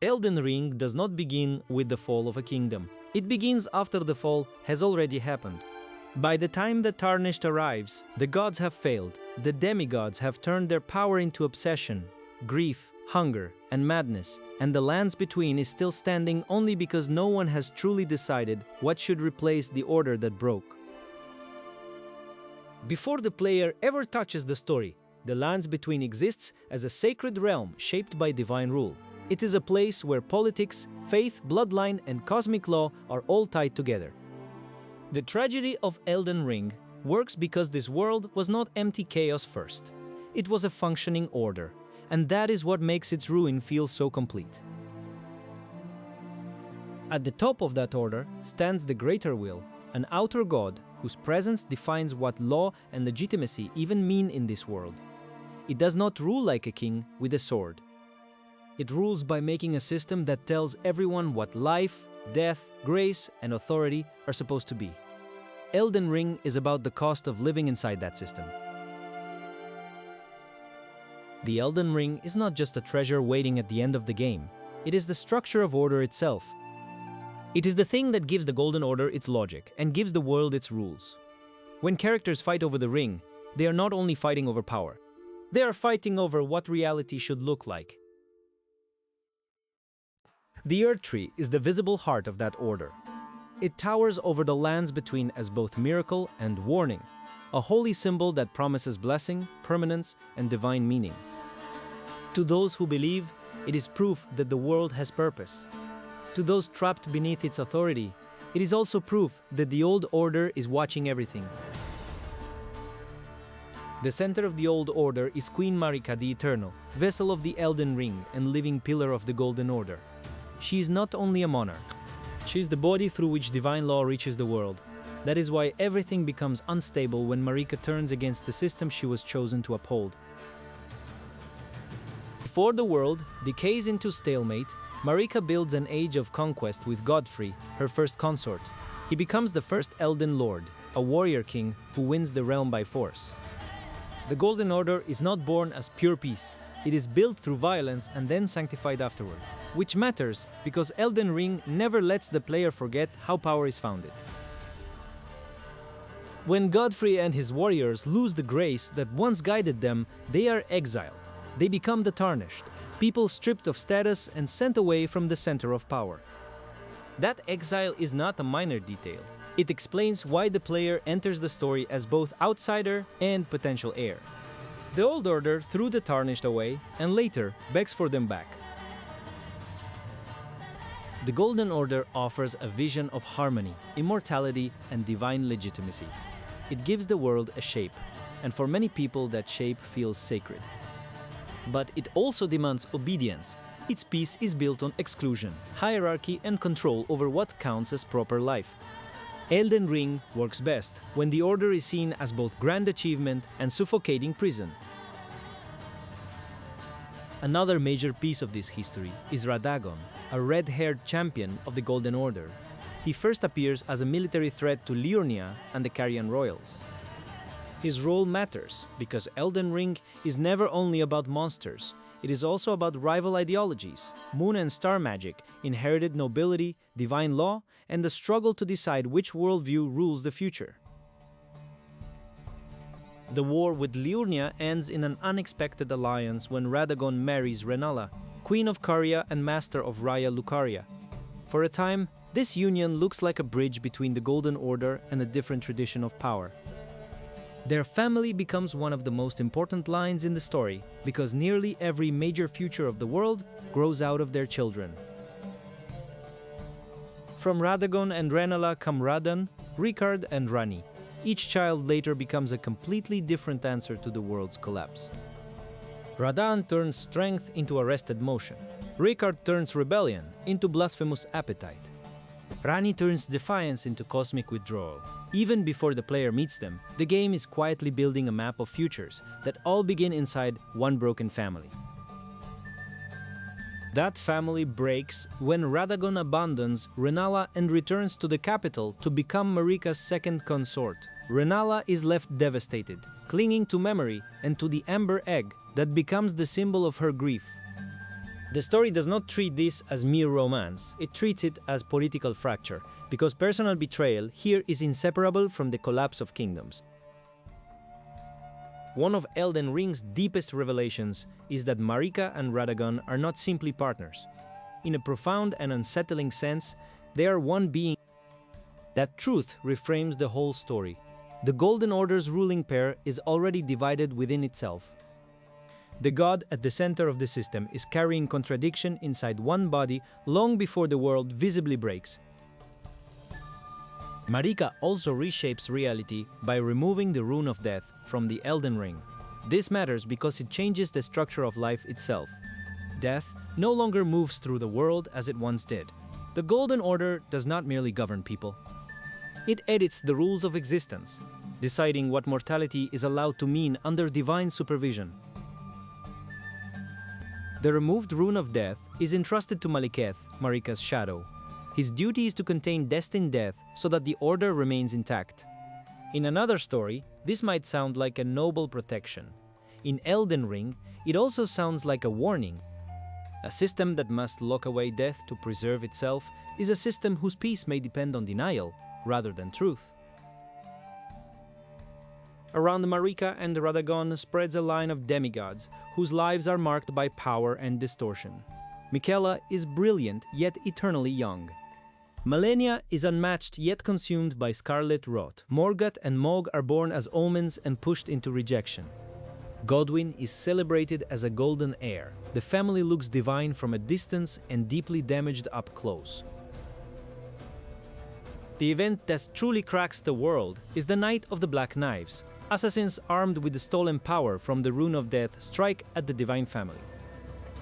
Elden Ring does not begin with the fall of a kingdom. It begins after the fall has already happened. By the time the Tarnished arrives, the gods have failed, the demigods have turned their power into obsession, grief, hunger, and madness, and the lands between is still standing only because no one has truly decided what should replace the order that broke. Before the player ever touches the story, the lands between exists as a sacred realm shaped by divine rule. It is a place where politics, faith, bloodline, and cosmic law are all tied together. The tragedy of Elden Ring works because this world was not empty chaos first. It was a functioning order, and that is what makes its ruin feel so complete. At the top of that order stands the Greater Will, an outer god whose presence defines what law and legitimacy even mean in this world. It does not rule like a king with a sword. It rules by making a system that tells everyone what life, death, grace, and authority are supposed to be. Elden Ring is about the cost of living inside that system. The Elden Ring is not just a treasure waiting at the end of the game. It is the structure of order itself. It is the thing that gives the Golden Order its logic and gives the world its rules. When characters fight over the ring, they are not only fighting over power. They are fighting over what reality should look like. The Erdtree is the visible heart of that order. It towers over the lands between as both miracle and warning, a holy symbol that promises blessing, permanence, and divine meaning. To those who believe, it is proof that the world has purpose. To those trapped beneath its authority, it is also proof that the old order is watching everything. The center of the old order is Queen Marika the Eternal, vessel of the Elden Ring and living pillar of the Golden Order. She is not only a monarch, she is the body through which divine law reaches the world. That is why everything becomes unstable when Marika turns against the system she was chosen to uphold. Before the world decays into stalemate, Marika builds an age of conquest with Godfrey, her first consort. He becomes the first Elden Lord, a warrior king who wins the realm by force. The Golden Order is not born as pure peace. It is built through violence and then sanctified afterward, which matters because Elden Ring never lets the player forget how power is founded. When Godfrey and his warriors lose the grace that once guided them, they are exiled. They become the Tarnished, people stripped of status and sent away from the center of power. That exile is not a minor detail. It explains why the player enters the story as both outsider and potential heir. The Old Order threw the Tarnished away and later begs for them back. The Golden Order offers a vision of harmony, immortality, and divine legitimacy. It gives the world a shape, and for many people that shape feels sacred. But it also demands obedience. Its peace is built on exclusion, hierarchy, and control over what counts as proper life. Elden Ring works best when the Order is seen as both grand achievement and suffocating prison. Another major piece of this history is Radagon, a red-haired champion of the Golden Order. He first appears as a military threat to Liurnia and the Carian royals. His role matters because Elden Ring is never only about monsters. It is also about rival ideologies, moon and star magic, inherited nobility, divine law, and the struggle to decide which worldview rules the future. The war with Liurnia ends in an unexpected alliance when Radagon marries Rennala, Queen of Caria and Master of Raya Lucaria. For a time, this union looks like a bridge between the Golden Order and a different tradition of power. Their family becomes one of the most important lines in the story because nearly every major future of the world grows out of their children. From Radagon and Rennala come Radahn, Rykard, and Ranni. Each child later becomes a completely different answer to the world's collapse. Radahn turns strength into arrested motion. Rykard turns rebellion into blasphemous appetite. Ranni turns defiance into cosmic withdrawal. Even before the player meets them, the game is quietly building a map of futures that all begin inside one broken family. That family breaks when Radagon abandons Rennala and returns to the capital to become Marika's second consort. Rennala is left devastated, clinging to memory and to the Amber Egg that becomes the symbol of her grief. The story does not treat this as mere romance, it treats it as political fracture, because personal betrayal here is inseparable from the collapse of kingdoms. One of Elden Ring's deepest revelations is that Marika and Radagon are not simply partners. In a profound and unsettling sense, they are one being. That truth reframes the whole story. The Golden Order's ruling pair is already divided within itself. The god at the center of the system is carrying contradiction inside one body long before the world visibly breaks. Marika also reshapes reality by removing the Rune of Death from the Elden Ring. This matters because it changes the structure of life itself. Death no longer moves through the world as it once did. The Golden Order does not merely govern people. It edits the rules of existence, deciding what mortality is allowed to mean under divine supervision. The removed Rune of Death is entrusted to Maliketh, Marika's shadow. His duty is to contain destined death so that the order remains intact. In another story, this might sound like a noble protection. In Elden Ring, it also sounds like a warning. A system that must lock away death to preserve itself is a system whose peace may depend on denial rather than truth. Around Marika and Radagon spreads a line of demigods whose lives are marked by power and distortion. Miquella is brilliant yet eternally young. Malenia is unmatched yet consumed by scarlet rot. Morgott and Mohg are born as omens and pushed into rejection. Godwyn is celebrated as a golden heir. The family looks divine from a distance and deeply damaged up close. The event that truly cracks the world is the Night of the Black Knives. Assassins armed with the stolen power from the Rune of Death strike at the divine family.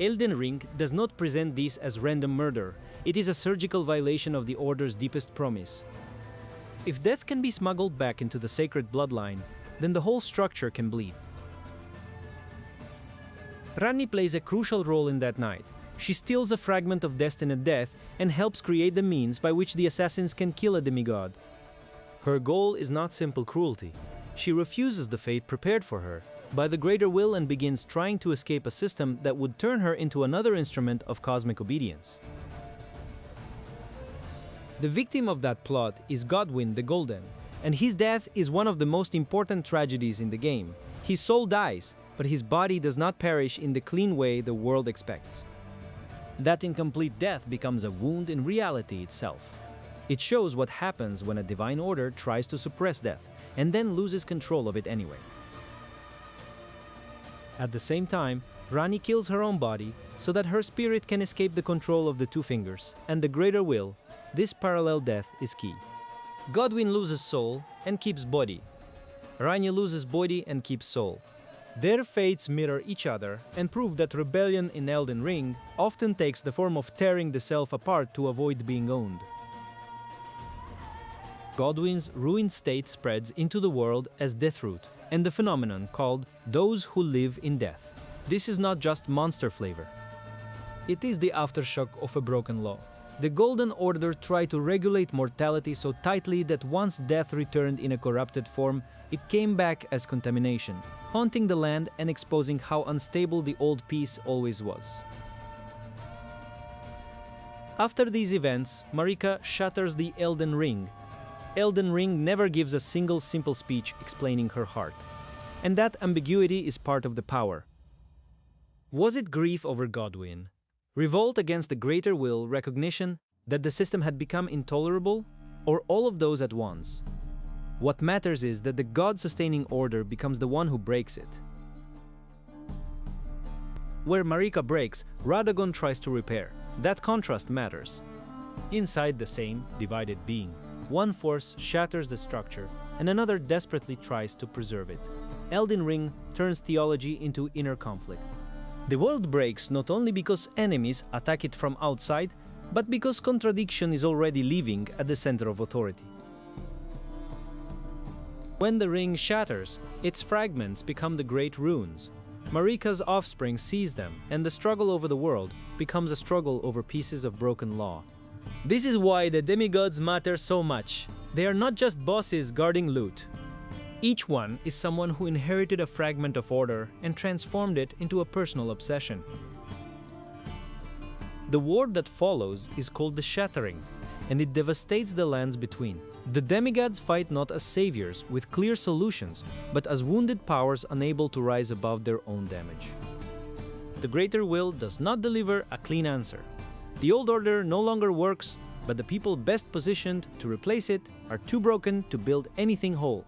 Elden Ring does not present this as random murder. It is a surgical violation of the Order's deepest promise. If death can be smuggled back into the sacred bloodline, then the whole structure can bleed. Ranni plays a crucial role in that night. She steals a fragment of destined death and helps create the means by which the assassins can kill a demigod. Her goal is not simple cruelty. She refuses the fate prepared for her by the greater will and begins trying to escape a system that would turn her into another instrument of cosmic obedience. The victim of that plot is Godwyn the Golden, and his death is one of the most important tragedies in the game. His soul dies, but his body does not perish in the clean way the world expects. That incomplete death becomes a wound in reality itself. It shows what happens when a divine order tries to suppress death, and then loses control of it anyway. At the same time, Ranni kills her own body so that her spirit can escape the control of the two fingers and the greater will. This parallel death is key. Godwyn loses soul and keeps body. Ranni loses body and keeps soul. Their fates mirror each other and prove that rebellion in Elden Ring often takes the form of tearing the self apart to avoid being owned. Godwyn's ruined state spreads into the world as Deathroot, and the phenomenon called those who live in death. This is not just monster flavor. It is the aftershock of a broken law. The Golden Order tried to regulate mortality so tightly that once death returned in a corrupted form, it came back as contamination, haunting the land and exposing how unstable the old peace always was. After these events, Marika shatters the Elden Ring. Elden Ring never gives a single simple speech explaining her heart. And that ambiguity is part of the power. Was it grief over Godwyn? Revolt against the greater will, recognition that the system had become intolerable, or all of those at once? What matters is that the God-sustaining order becomes the one who breaks it. Where Marika breaks, Radagon tries to repair. That contrast matters. Inside the same divided being, one force shatters the structure, and another desperately tries to preserve it. Elden Ring turns theology into inner conflict. The world breaks not only because enemies attack it from outside, but because contradiction is already living at the center of authority. When the ring shatters, its fragments become the great runes. Marika's offspring seize them, and the struggle over the world becomes a struggle over pieces of broken law. This is why the demigods matter so much. They are not just bosses guarding loot. Each one is someone who inherited a fragment of order and transformed it into a personal obsession. The war that follows is called the Shattering, and it devastates the lands between. The demigods fight not as saviors with clear solutions, but as wounded powers unable to rise above their own damage. The Greater Will does not deliver a clean answer. The old order no longer works, but the people best positioned to replace it are too broken to build anything whole.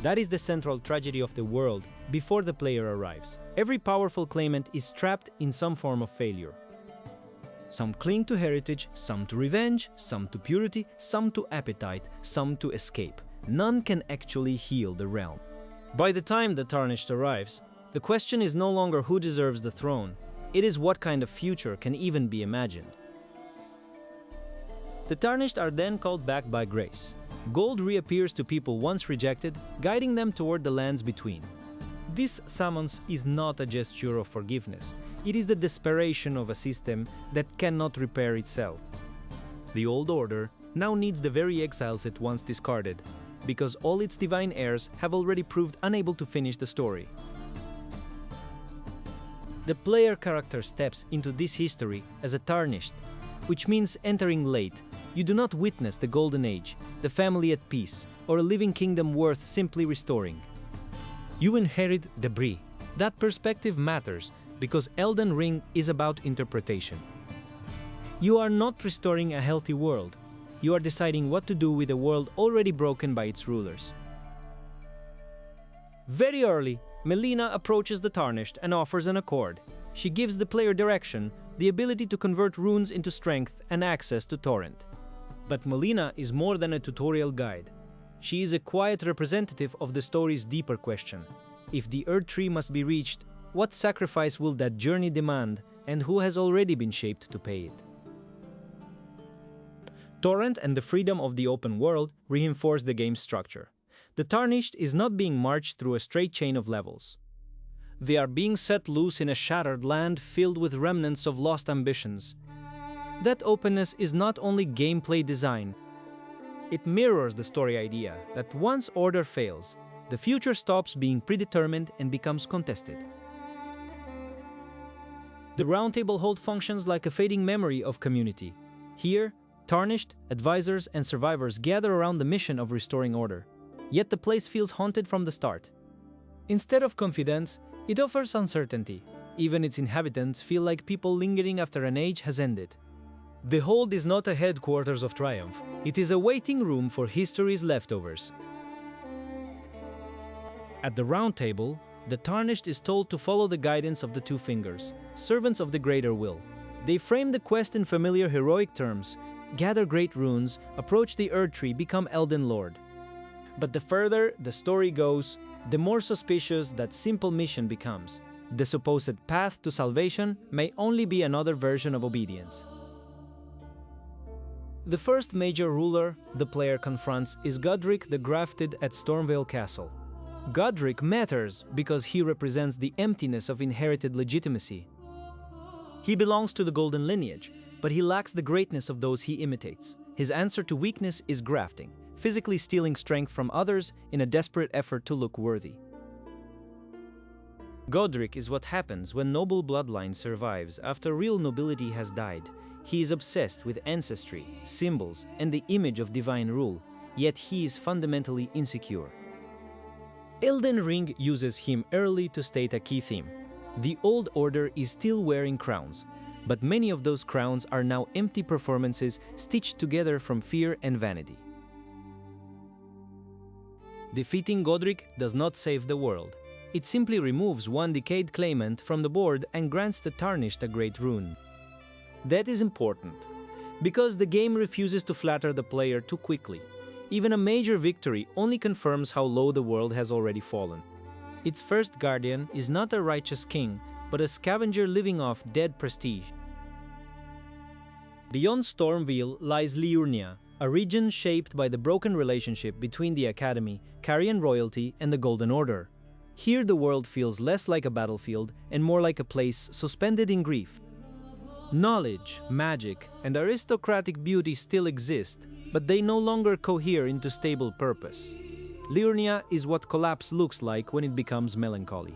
That is the central tragedy of the world before the player arrives. Every powerful claimant is trapped in some form of failure. Some cling to heritage, some to revenge, some to purity, some to appetite, some to escape. None can actually heal the realm. By the time the Tarnished arrives, the question is no longer who deserves the throne, it is what kind of future can even be imagined. The Tarnished are then called back by grace. Gold reappears to people once rejected, guiding them toward the lands between. This summons is not a gesture of forgiveness. It is the desperation of a system that cannot repair itself. The old order now needs the very exiles it once discarded, because all its divine heirs have already proved unable to finish the story. The player character steps into this history as a Tarnished, which means entering late. You do not witness the Golden Age, the family at peace, or a living kingdom worth simply restoring. You inherit debris. That perspective matters because Elden Ring is about interpretation. You are not restoring a healthy world. You are deciding what to do with a world already broken by its rulers. Very early, Malenia approaches the Tarnished and offers an accord. She gives the player direction, the ability to convert runes into strength and access to Torrent. But Malenia is more than a tutorial guide. She is a quiet representative of the story's deeper question. If the Erdtree must be reached, what sacrifice will that journey demand, and who has already been shaped to pay it? Torrent and the freedom of the open world reinforce the game's structure. The Tarnished is not being marched through a straight chain of levels. They are being set loose in a shattered land filled with remnants of lost ambitions. That openness is not only gameplay design, it mirrors the story idea that once order fails, the future stops being predetermined and becomes contested. The Roundtable Hold functions like a fading memory of community. Here, Tarnished, advisors, and survivors gather around the mission of restoring order. Yet the place feels haunted from the start. Instead of confidence, it offers uncertainty. Even its inhabitants feel like people lingering after an age has ended. The Hold is not a headquarters of triumph. It is a waiting room for history's leftovers. At the Round Table, the Tarnished is told to follow the guidance of the Two Fingers, servants of the Greater Will. They frame the quest in familiar heroic terms: gather great runes, approach the Erdtree, become Elden Lord. But the further the story goes, the more suspicious that simple mission becomes. The supposed path to salvation may only be another version of obedience. The first major ruler the player confronts is Godrick the Grafted at Stormveil Castle. Godrick matters because he represents the emptiness of inherited legitimacy. He belongs to the golden lineage, but he lacks the greatness of those he imitates. His answer to weakness is grafting, physically stealing strength from others in a desperate effort to look worthy. Godrick is what happens when noble bloodline survives after real nobility has died. He is obsessed with ancestry, symbols, and the image of divine rule, yet he is fundamentally insecure. Elden Ring uses him early to state a key theme. The old order is still wearing crowns, but many of those crowns are now empty performances stitched together from fear and vanity. Defeating Godrick does not save the world. It simply removes one decayed claimant from the board and grants the Tarnished a great rune. That is important, because the game refuses to flatter the player too quickly. Even a major victory only confirms how low the world has already fallen. Its first guardian is not a righteous king, but a scavenger living off dead prestige. Beyond Stormveil lies Liurnia, a region shaped by the broken relationship between the Academy, Carian royalty, and the Golden Order. Here the world feels less like a battlefield and more like a place suspended in grief. Knowledge, magic, and aristocratic beauty still exist, but they no longer cohere into stable purpose. Liurnia is what collapse looks like when it becomes melancholy.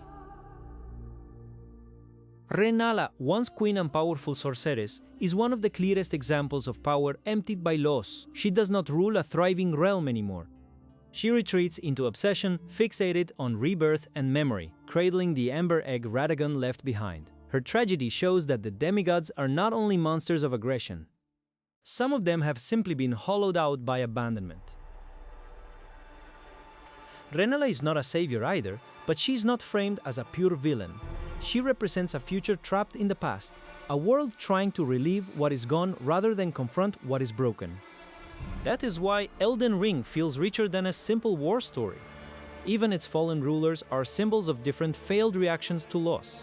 Rennala, once queen and powerful sorceress, is one of the clearest examples of power emptied by loss. She does not rule a thriving realm anymore. She retreats into obsession, fixated on rebirth and memory, cradling the ember egg Radagon left behind. Her tragedy shows that the demigods are not only monsters of aggression. Some of them have simply been hollowed out by abandonment. Rennala is not a savior either, but she is not framed as a pure villain. She represents a future trapped in the past, a world trying to relive what is gone rather than confront what is broken. That is why Elden Ring feels richer than a simple war story. Even its fallen rulers are symbols of different failed reactions to loss.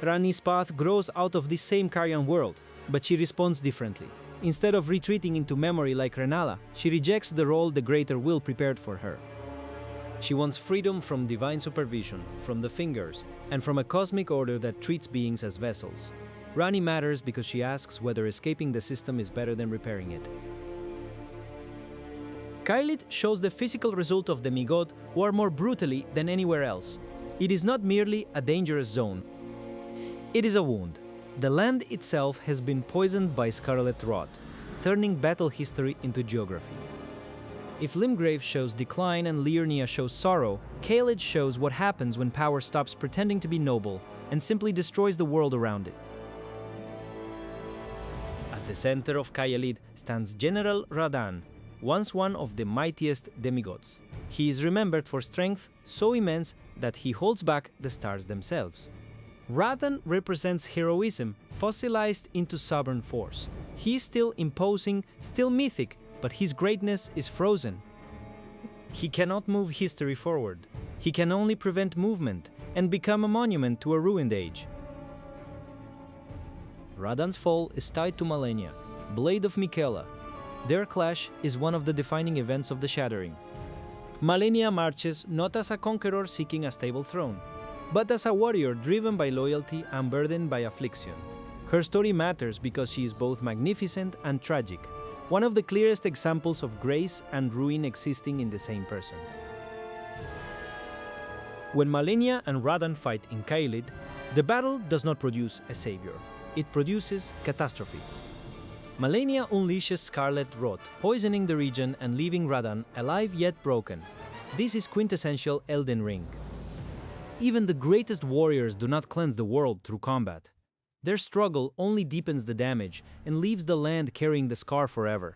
Ranni's path grows out of this same carrion world, but she responds differently. Instead of retreating into memory like Rennala, she rejects the role the greater will prepared for her. She wants freedom from divine supervision, from the fingers, and from a cosmic order that treats beings as vessels. Ranni matters because she asks whether escaping the system is better than repairing it. Caelid shows the physical result of demigods who are more brutally than anywhere else. It is not merely a dangerous zone. It is a wound. The land itself has been poisoned by scarlet rot, turning battle history into geography. If Limgrave shows decline and Liurnia shows sorrow, Caelid shows what happens when power stops pretending to be noble and simply destroys the world around it. At the center of Caelid stands General Radahn, once one of the mightiest demigods. He is remembered for strength so immense that he holds back the stars themselves. Radahn represents heroism fossilized into sovereign force. He is still imposing, still mythic, but his greatness is frozen. He cannot move history forward. He can only prevent movement and become a monument to a ruined age. Radahn's fall is tied to Malenia, Blade of Miquella. Their clash is one of the defining events of the Shattering. Malenia marches not as a conqueror seeking a stable throne, but as a warrior driven by loyalty and burdened by affliction. Her story matters because she is both magnificent and tragic, one of the clearest examples of grace and ruin existing in the same person. When Malenia and Radahn fight in Caelid, the battle does not produce a savior. It produces catastrophe. Malenia unleashes scarlet rot, poisoning the region and leaving Radahn alive yet broken. This is quintessential Elden Ring. Even the greatest warriors do not cleanse the world through combat. Their struggle only deepens the damage and leaves the land carrying the scar forever.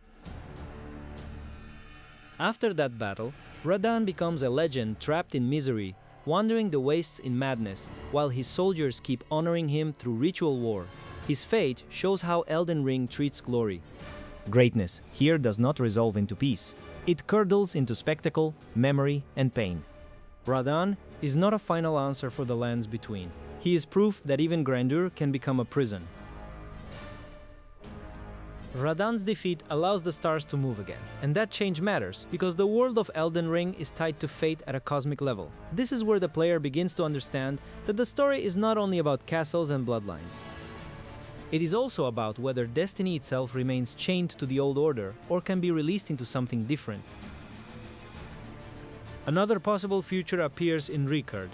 After that battle, Radahn becomes a legend trapped in misery, wandering the wastes in madness, while his soldiers keep honoring him through ritual war. His fate shows how Elden Ring treats glory. Greatness here does not resolve into peace. It curdles into spectacle, memory, and pain. Radahn is not a final answer for the lands between. He is proof that even grandeur can become a prison. Radahn's defeat allows the stars to move again, and that change matters because the world of Elden Ring is tied to fate at a cosmic level. This is where the player begins to understand that the story is not only about castles and bloodlines. It is also about whether destiny itself remains chained to the old order or can be released into something different. Another possible future appears in Rykard.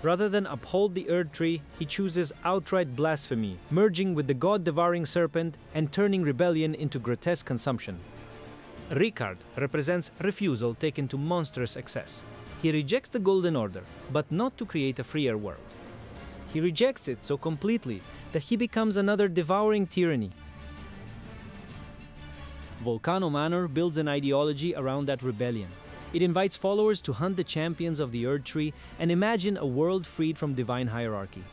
Rather than uphold the Erdtree, he chooses outright blasphemy, merging with the god-devouring serpent and turning rebellion into grotesque consumption. Rykard represents refusal taken to monstrous excess. He rejects the Golden Order, but not to create a freer world. He rejects it so completely that he becomes another devouring tyranny. Volcano Manor builds an ideology around that rebellion. It invites followers to hunt the champions of the Erdtree and imagine a world freed from divine hierarchy.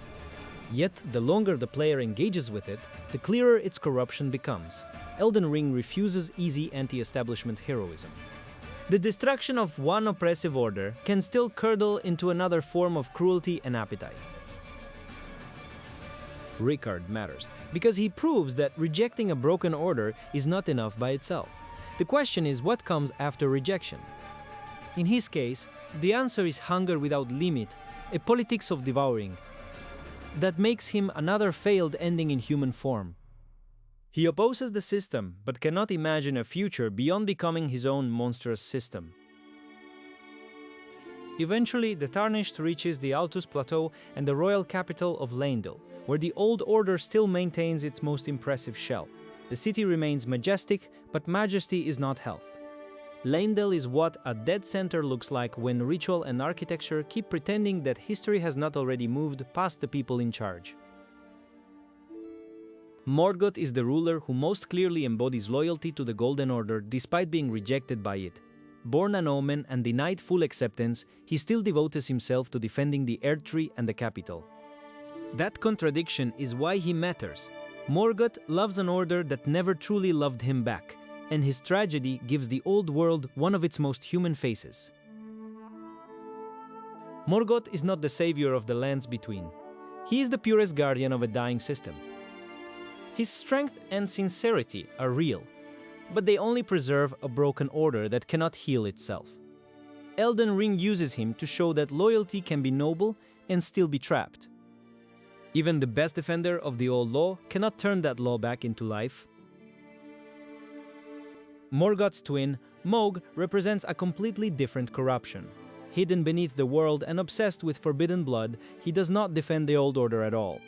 Yet, the longer the player engages with it, the clearer its corruption becomes. Elden Ring refuses easy anti-establishment heroism. The destruction of one oppressive order can still curdle into another form of cruelty and appetite. Rykard matters because he proves that rejecting a broken order is not enough by itself. The question is what comes after rejection. In his case, the answer is hunger without limit, a politics of devouring, that makes him another failed ending in human form. He opposes the system, but cannot imagine a future beyond becoming his own monstrous system. Eventually, the Tarnished reaches the Altus Plateau and the royal capital of Leyndell, where the Old Order still maintains its most impressive shell. The city remains majestic, but majesty is not health. Leyndell is what a dead center looks like when ritual and architecture keep pretending that history has not already moved past the people in charge. Morgott is the ruler who most clearly embodies loyalty to the Golden Order despite being rejected by it. Born an omen and denied full acceptance, he still devotes himself to defending the Erdtree and the capital. That contradiction is why he matters. Morgott loves an order that never truly loved him back, and his tragedy gives the old world one of its most human faces. Morgott is not the savior of the lands between. He is the purest guardian of a dying system. His strength and sincerity are real, but they only preserve a broken order that cannot heal itself. Elden Ring uses him to show that loyalty can be noble and still be trapped. Even the best defender of the old law cannot turn that law back into life. Morgott's twin, Mohg, represents a completely different corruption. Hidden beneath the world and obsessed with forbidden blood, he does not defend the old order at all.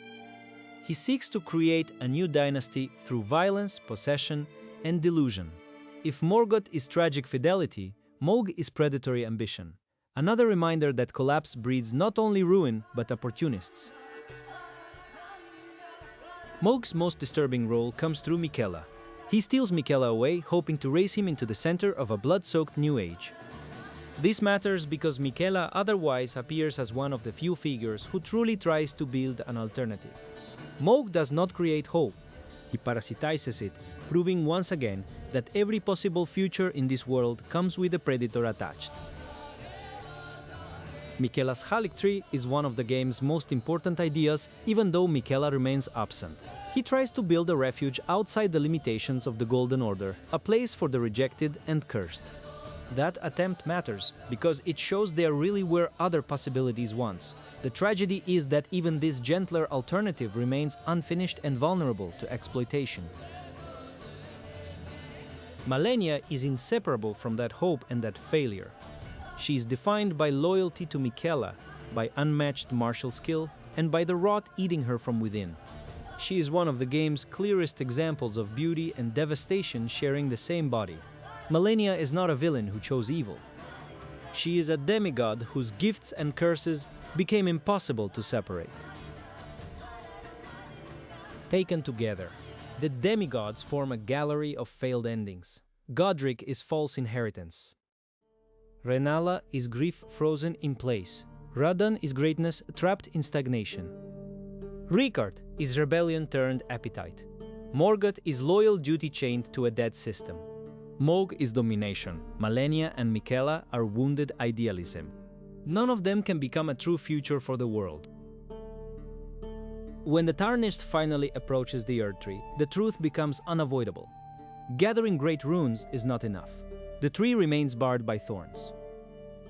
He seeks to create a new dynasty through violence, possession, and delusion. If Morgott is tragic fidelity, Mohg is predatory ambition. Another reminder that collapse breeds not only ruin, but opportunists. Mohg's most disturbing role comes through Miquella. He steals Miquella away, hoping to raise him into the center of a blood-soaked new age. This matters because Miquella otherwise appears as one of the few figures who truly tries to build an alternative. Mohg does not create hope, he parasitizes it, proving once again that every possible future in this world comes with a predator attached. Miquella's Erdtree is one of the game's most important ideas, even though Miquella remains absent. He tries to build a refuge outside the limitations of the Golden Order, a place for the rejected and cursed. That attempt matters, because it shows there really were other possibilities once. The tragedy is that even this gentler alternative remains unfinished and vulnerable to exploitation. Malenia is inseparable from that hope and that failure. She is defined by loyalty to Miquella, by unmatched martial skill, and by the rot eating her from within. She is one of the game's clearest examples of beauty and devastation sharing the same body. Malenia is not a villain who chose evil. She is a demigod whose gifts and curses became impossible to separate. Taken together, the demigods form a gallery of failed endings. Godrick is false inheritance. Rennala is grief frozen in place. Radahn is greatness trapped in stagnation. Rykard is rebellion turned appetite. Morgott is loyal duty chained to a dead system. Mohg is domination. Malenia and Miquella are wounded idealism. None of them can become a true future for the world. When the Tarnished finally approaches the Erdtree, the truth becomes unavoidable. Gathering great runes is not enough. The tree remains barred by thorns.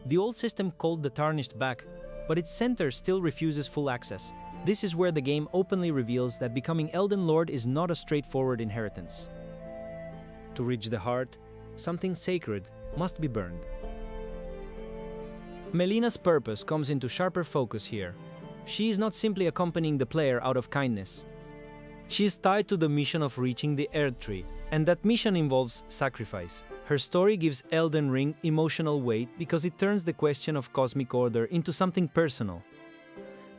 The old system called the Tarnished back, but its center still refuses full access. This is where the game openly reveals that becoming Elden Lord is not a straightforward inheritance. To reach the heart, something sacred must be burned. Melina's purpose comes into sharper focus here. She is not simply accompanying the player out of kindness. She is tied to the mission of reaching the Erdtree, and that mission involves sacrifice. Her story gives Elden Ring emotional weight because it turns the question of cosmic order into something personal.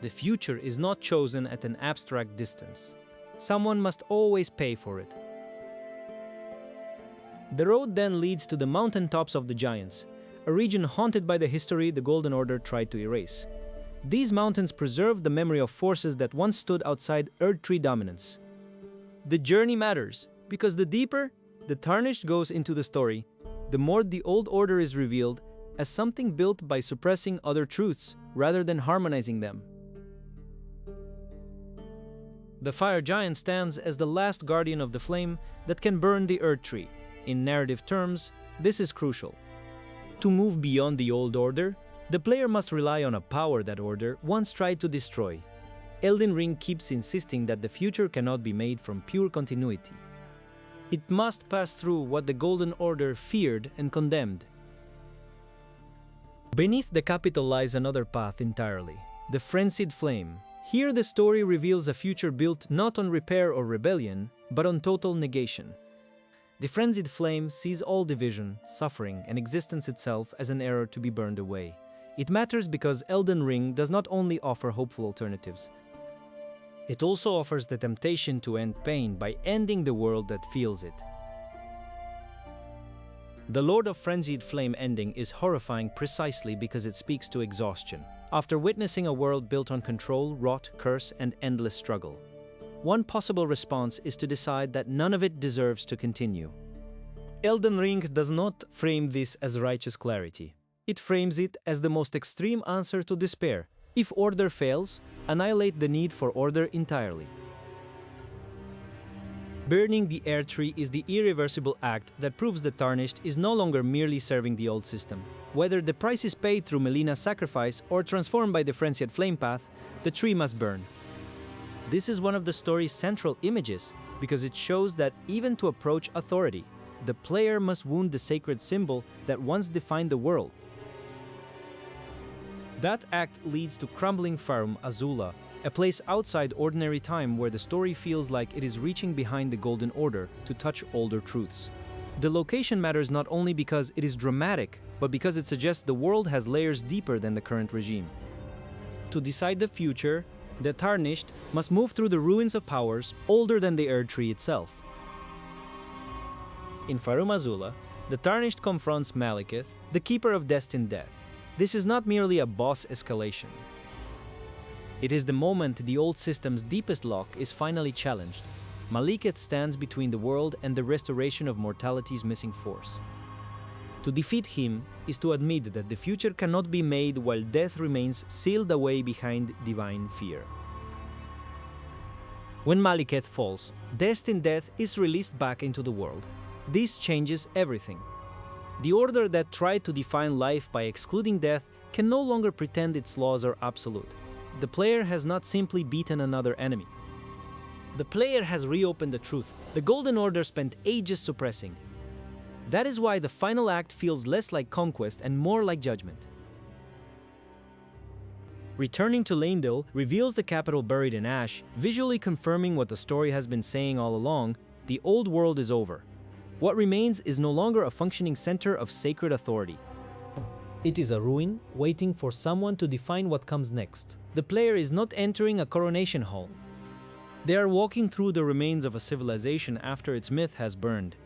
The future is not chosen at an abstract distance. Someone must always pay for it. The road then leads to the mountaintops of the Giants, a region haunted by the history the Golden Order tried to erase. These mountains preserve the memory of forces that once stood outside Erdtree dominance. The journey matters, because the deeper the Tarnished goes into the story, the more the Old Order is revealed as something built by suppressing other truths rather than harmonizing them. The Fire Giant stands as the last guardian of the flame that can burn the Erdtree. In narrative terms, this is crucial. To move beyond the Old Order, the player must rely on a power that Order once tried to destroy. Elden Ring keeps insisting that the future cannot be made from pure continuity. It must pass through what the Golden Order feared and condemned. Beneath the capital lies another path entirely, the Frenzied Flame. Here the story reveals a future built not on repair or rebellion, but on total negation. The Frenzied Flame sees all division, suffering, and existence itself as an error to be burned away. It matters because Elden Ring does not only offer hopeful alternatives, it also offers the temptation to end pain by ending the world that feels it. The Lord of Frenzied Flame ending is horrifying precisely because it speaks to exhaustion. After witnessing a world built on control, rot, curse, and endless struggle, one possible response is to decide that none of it deserves to continue. Elden Ring does not frame this as righteous clarity. It frames it as the most extreme answer to despair. If order fails, annihilate the need for order entirely. Burning the Erdtree is the irreversible act that proves that Tarnished is no longer merely serving the old system. Whether the price is paid through Malenia's sacrifice or transformed by the Frenzied Flame path, the tree must burn. This is one of the story's central images because it shows that even to approach authority, the player must wound the sacred symbol that once defined the world. That act leads to crumbling Farum Azula, a place outside ordinary time where the story feels like it is reaching behind the Golden Order to touch older truths. The location matters not only because it is dramatic, but because it suggests the world has layers deeper than the current regime. To decide the future, the Tarnished must move through the ruins of powers older than the Erdtree itself. In Farum Azula, the Tarnished confronts Maliketh, the Keeper of Destined Death. This is not merely a boss escalation. It is the moment the old system's deepest lock is finally challenged. Maliketh stands between the world and the restoration of mortality's missing force. To defeat him is to admit that the future cannot be made while death remains sealed away behind divine fear. When Maliketh falls, Destined Death is released back into the world. This changes everything. The order that tried to define life by excluding death can no longer pretend its laws are absolute. The player has not simply beaten another enemy. The player has reopened the truth the Golden Order spent ages suppressing. That is why the final act feels less like conquest and more like judgment. Returning to Leyndell reveals the capital buried in ash, visually confirming what the story has been saying all along: the old world is over. What remains is no longer a functioning center of sacred authority. It is a ruin, waiting for someone to define what comes next. The player is not entering a coronation hall. They are walking through the remains of a civilization after its myth has burned.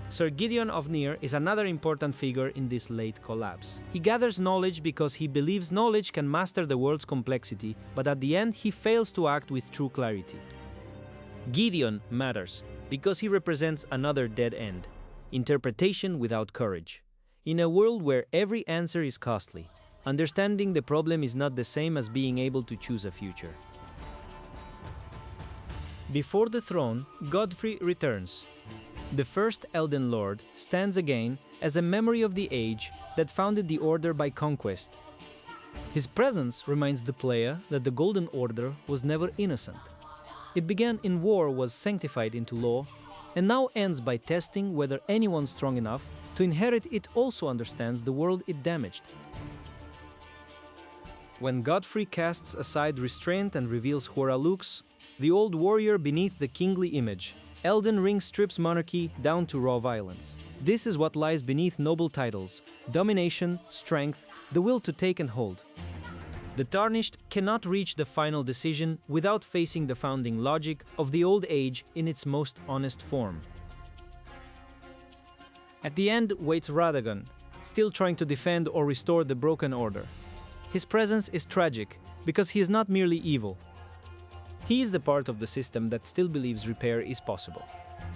Sir Gideon of Nir is another important figure in this late collapse. He gathers knowledge because he believes knowledge can master the world's complexity, but at the end he fails to act with true clarity. Gideon matters because he represents another dead end, interpretation without courage. In a world where every answer is costly, understanding the problem is not the same as being able to choose a future. Before the throne, Godfrey returns. The first Elden Lord stands again as a memory of the age that founded the Order by conquest. His presence reminds the player that the Golden Order was never innocent. It began in war, was sanctified into law, and now ends by testing whether anyone strong enough to inherit it also understands the world it damaged. When Godfrey casts aside restraint and reveals Hora Lux, the old warrior beneath the kingly image, Elden Ring strips monarchy down to raw violence. This is what lies beneath noble titles: domination, strength, the will to take and hold. The Tarnished cannot reach the final decision without facing the founding logic of the old age in its most honest form. At the end waits Radagon, still trying to defend or restore the broken order. His presence is tragic because he is not merely evil. He is the part of the system that still believes repair is possible.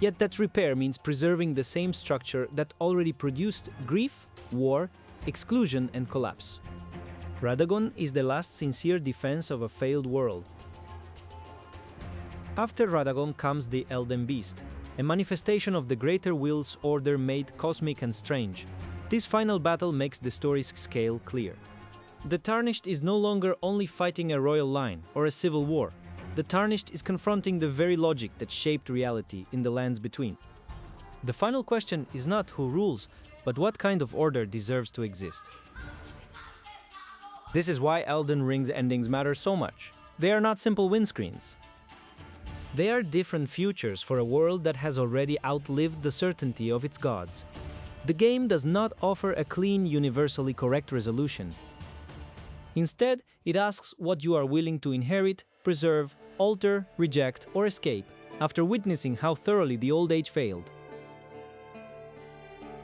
Yet that repair means preserving the same structure that already produced grief, war, exclusion, and collapse. Radagon is the last sincere defense of a failed world. After Radagon comes the Elden Beast, a manifestation of the greater will's order made cosmic and strange. This final battle makes the story's scale clear. The Tarnished is no longer only fighting a royal line or a civil war. The Tarnished is confronting the very logic that shaped reality in the lands between. The final question is not who rules, but what kind of order deserves to exist? This is why Elden Ring's endings matter so much. They are not simple windscreens. They are different futures for a world that has already outlived the certainty of its gods. The game does not offer a clean, universally correct resolution. Instead, it asks what you are willing to inherit, preserve, alter, reject, or escape after witnessing how thoroughly the Old Age failed.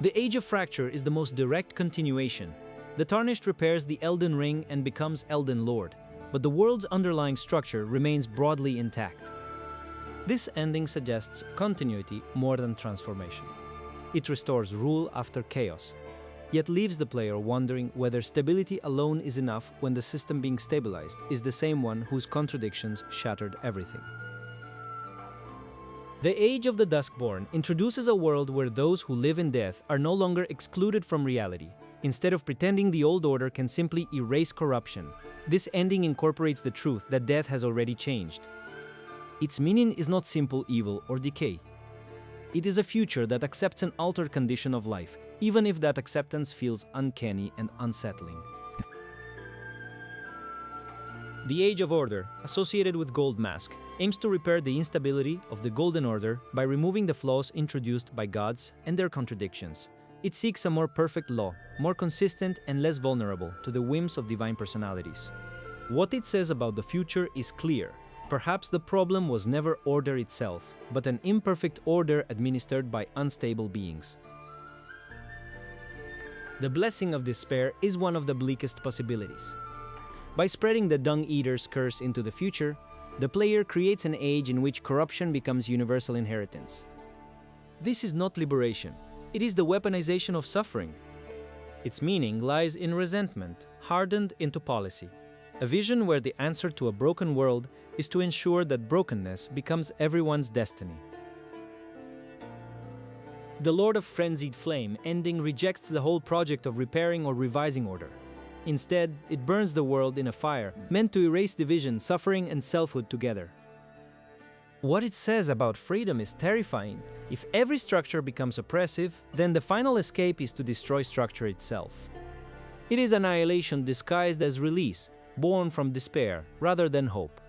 The Age of Fracture is the most direct continuation. The Tarnished repairs the Elden Ring and becomes Elden Lord, but the world's underlying structure remains broadly intact. This ending suggests continuity more than transformation. It restores rule after chaos, yet leaves the player wondering whether stability alone is enough when the system being stabilized is the same one whose contradictions shattered everything. The Age of the Duskborn introduces a world where those who live in death are no longer excluded from reality. Instead of pretending the old order can simply erase corruption, this ending incorporates the truth that death has already changed. Its meaning is not simple evil or decay. It is a future that accepts an altered condition of life, even if that acceptance feels uncanny and unsettling. The Age of Order, associated with Gold Mask, aims to repair the instability of the Golden Order by removing the flaws introduced by gods and their contradictions. It seeks a more perfect law, more consistent and less vulnerable to the whims of divine personalities. What it says about the future is clear. Perhaps the problem was never order itself, but an imperfect order administered by unstable beings. The Blessing of Despair is one of the bleakest possibilities. By spreading the Dung Eater's curse into the future, the player creates an age in which corruption becomes universal inheritance. This is not liberation. It is the weaponization of suffering. Its meaning lies in resentment, hardened into policy. A vision where the answer to a broken world is to ensure that brokenness becomes everyone's destiny. The Lord of Frenzied Flame ending rejects the whole project of repairing or revising order. Instead, it burns the world in a fire meant to erase division, suffering, and selfhood together. What it says about freedom is terrifying. If every structure becomes oppressive, then the final escape is to destroy structure itself. It is annihilation disguised as release, born from despair rather than hope.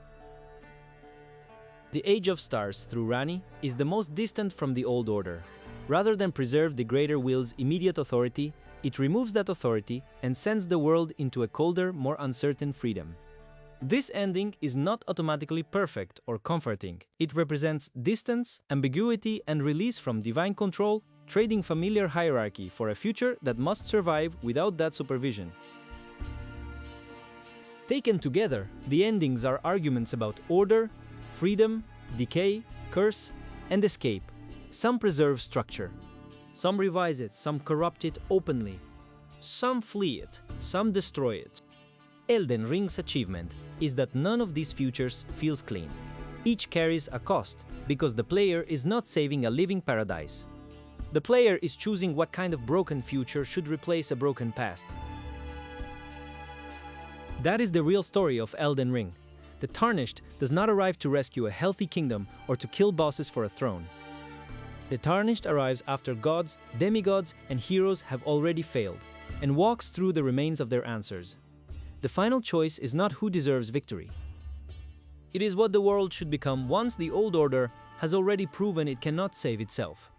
The Age of Stars through Ranni is the most distant from the old order. Rather than preserve the greater will's immediate authority, it removes that authority and sends the world into a colder, more uncertain freedom. This ending is not automatically perfect or comforting. It represents distance, ambiguity, and release from divine control, trading familiar hierarchy for a future that must survive without that supervision. Taken together, the endings are arguments about order, freedom, decay, curse, and escape. Some preserve structure. Some revise it, some corrupt it openly. Some flee it, some destroy it. Elden Ring's achievement is that none of these futures feels clean. Each carries a cost, because the player is not saving a living paradise. The player is choosing what kind of broken future should replace a broken past. That is the real story of Elden Ring. The Tarnished does not arrive to rescue a healthy kingdom or to kill bosses for a throne. The Tarnished arrives after gods, demigods, and heroes have already failed, and walks through the remains of their answers. The final choice is not who deserves victory. It is what the world should become once the old order has already proven it cannot save itself.